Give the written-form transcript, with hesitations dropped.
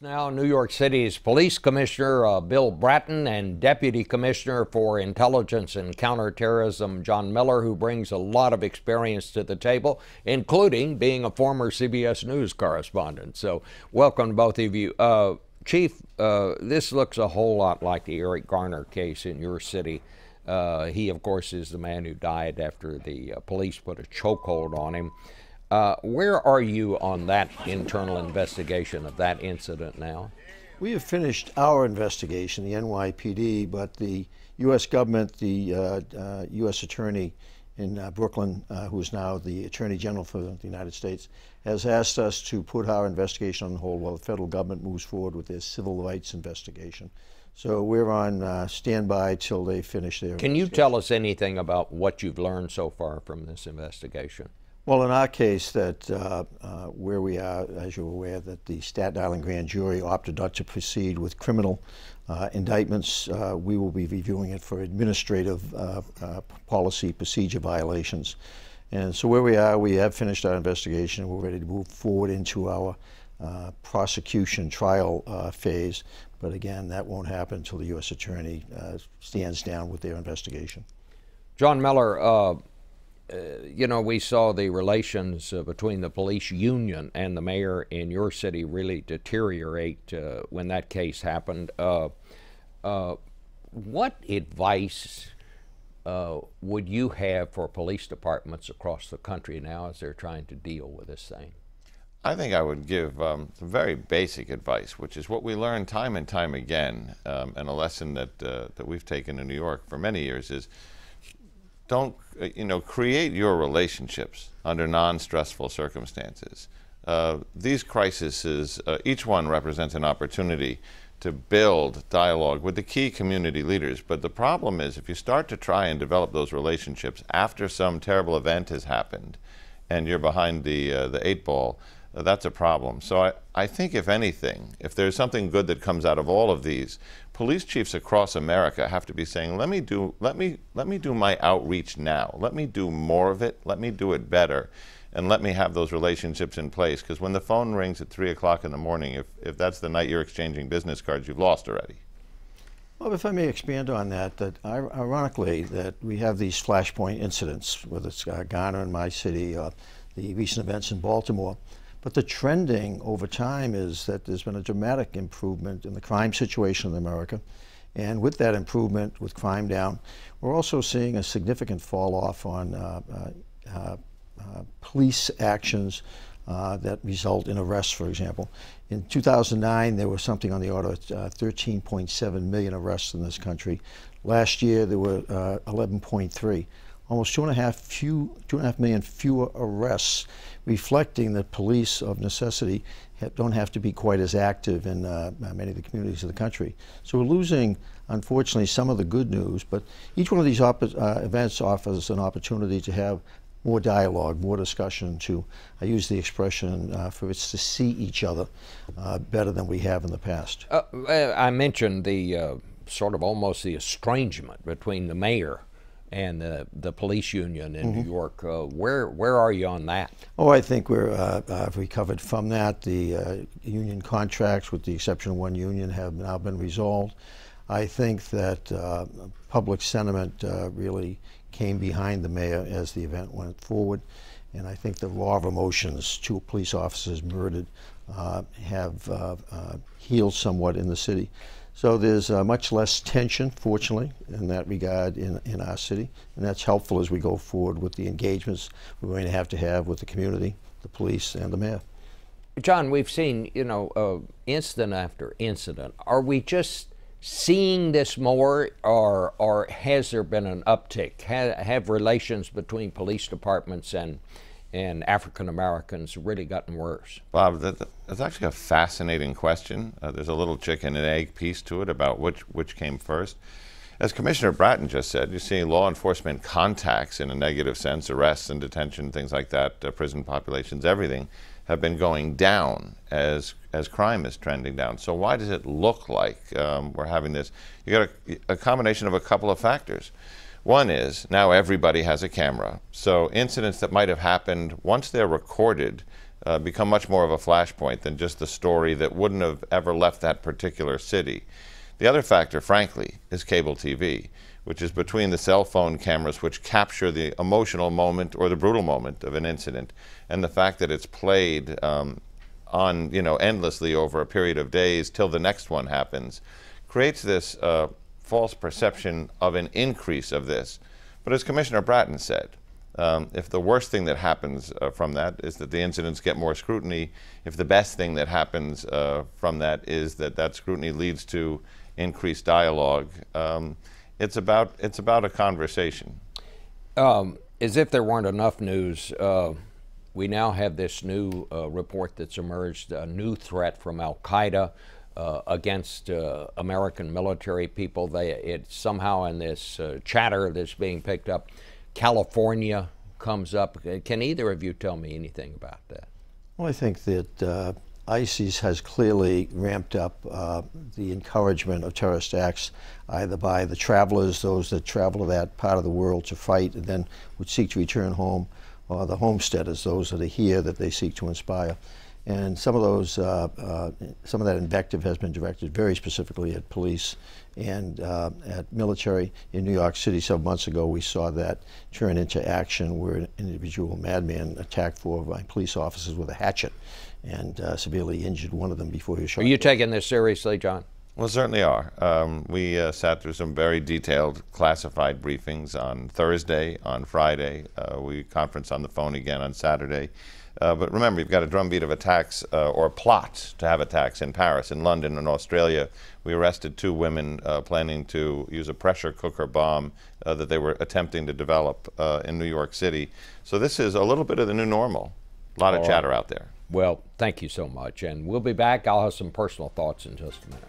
Now, New York City's Police Commissioner Bill Bratton and Deputy Commissioner for Intelligence and Counterterrorism John Miller, who brings a lot of experience to the table, including being a former CBS News correspondent. So welcome to both of you. Chief, this looks a whole lot like the Eric Garner case in your city. He, of course, is the man who died after the police put a chokehold on him. Where are you on that internal investigation of that incident now? We have finished our investigation, the NYPD, but the U.S. government, the U.S. attorney in Brooklyn, who is now the Attorney General for the United States, has asked us to put our investigation on hold while the federal government moves forward with their civil rights investigation. So we're on standby till they finish their Can you tell us anything about what you've learned so far from this investigation? Well, in our case, that where we are, as you're aware, that the Staten Island grand jury opted not to proceed with criminal indictments. We will be reviewing it for administrative policy procedure violations. And so where we are, we have finished our investigation. We're ready to move forward into our prosecution trial phase. But again, that won't happen until the U.S. attorney stands down with their investigation. John Miller, you know, we saw the relations between the police union and the mayor in your city really deteriorate when that case happened. What advice would you have for police departments across the country now as they're trying to deal with this thing? I think I would give some very basic advice, which is what we learn time and time again, and a lesson that we've taken in New York for many years is don't, create your relationships under non-stressful circumstances. These crises, each one represents an opportunity to build dialogue with the key community leaders. But the problem is, if you start to try and develop those relationships after some terrible event has happened and you're behind the 8 ball, that's a problem. So I think, if anything, if there's something good that comes out of all of these, police chiefs across America have to be saying, let me do my outreach now. Let me do more of it. Let me do it better. And let me have those relationships in place. Because when the phone rings at 3 o'clock in the morning, if that's the night you're exchanging business cards, you've lost already. Well, if I may expand on that, ironically, that we have these flashpoint incidents, whether it's Garner in my city, the recent events in Baltimore. But the trending over time is that there's been a dramatic improvement in the crime situation in America. And with that improvement, with crime down, we're also seeing a significant fall off on police actions that result in arrests, for example. In 2009, there was something on the order of 13.7 million arrests in this country. Last year, there were 11.3. Almost 2.5 million fewer arrests, reflecting that police of necessity don't have to be quite as active in many of the communities of the country. So we're losing, unfortunately, some of the good news, but each one of these events offers an opportunity to have more dialogue, more discussion, to, I use the expression, for us to see each other better than we have in the past. I mentioned the sort of almost the estrangement between the mayor and the police union in New York. Where are you on that? Oh, I think we've recovered from that. The union contracts, with the exception of one union, have now been resolved. I think that public sentiment really came behind the mayor as the event went forward. And I think the raw of emotions, 2 police officers murdered, have healed somewhat in the city. So there's much less tension, fortunately, in that regard in our city, and that's helpful as we go forward with the engagements we're going to have with the community, the police, and the mayor. John, we've seen, incident after incident. Are we just seeing this more, or has there been an uptick? Have relations between police departments and African Americans really gotten worse? Bob, that's actually a fascinating question. There's a little chicken and egg piece to it about which came first. As Commissioner Bratton just said, you're seeing law enforcement contacts in a negative sense, arrests and detention, things like that, prison populations, everything, have been going down as crime is trending down. So why does it look like we're having this? You got a combination of a couple of factors. One is now everybody has a camera. So incidents that might have happened, once they're recorded, become much more of a flashpoint than just the story that wouldn't have ever left that particular city. The other factor, frankly, is cable TV, which is between the cell phone cameras which capture the emotional moment or the brutal moment of an incident, and the fact that it's played on, endlessly over a period of days till the next one happens, creates this false perception of an increase of this. But as Commissioner Bratton said, if the worst thing that happens from that is that the incidents get more scrutiny, if the best thing that happens from that is that that scrutiny leads to increased dialogue, it's about a conversation. As if there weren't enough news, we now have this new report that's emerged, a new threat from Al-Qaeda against American military people. It's somehow in this chatter that's being picked up, California comes up. Can either of you tell me anything about that? Well, I think that ISIS has clearly ramped up the encouragement of terrorist acts, either by the travelers, those that travel to that part of the world to fight and then would seek to return home, or the homesteaders, those that are here that they seek to inspire. And some of those, some of that invective has been directed very specifically at police and at military. In New York City several months ago, we saw that turn into action where an individual madman attacked 4 of my police officers with a hatchet and severely injured one of them before he was shot. Are you taking this seriously, John? Well, certainly are. We sat through some very detailed classified briefings on Thursday, on Friday. We conferenced on the phone again on Saturday. But remember, you've got a drumbeat of attacks or plots to have attacks in Paris, in London, and Australia. We arrested 2 women planning to use a pressure cooker bomb that they were attempting to develop in New York City. So this is a little bit of the new normal. A lot of chatter out there. Well, thank you so much. And we'll be back. I'll have some personal thoughts in just a minute.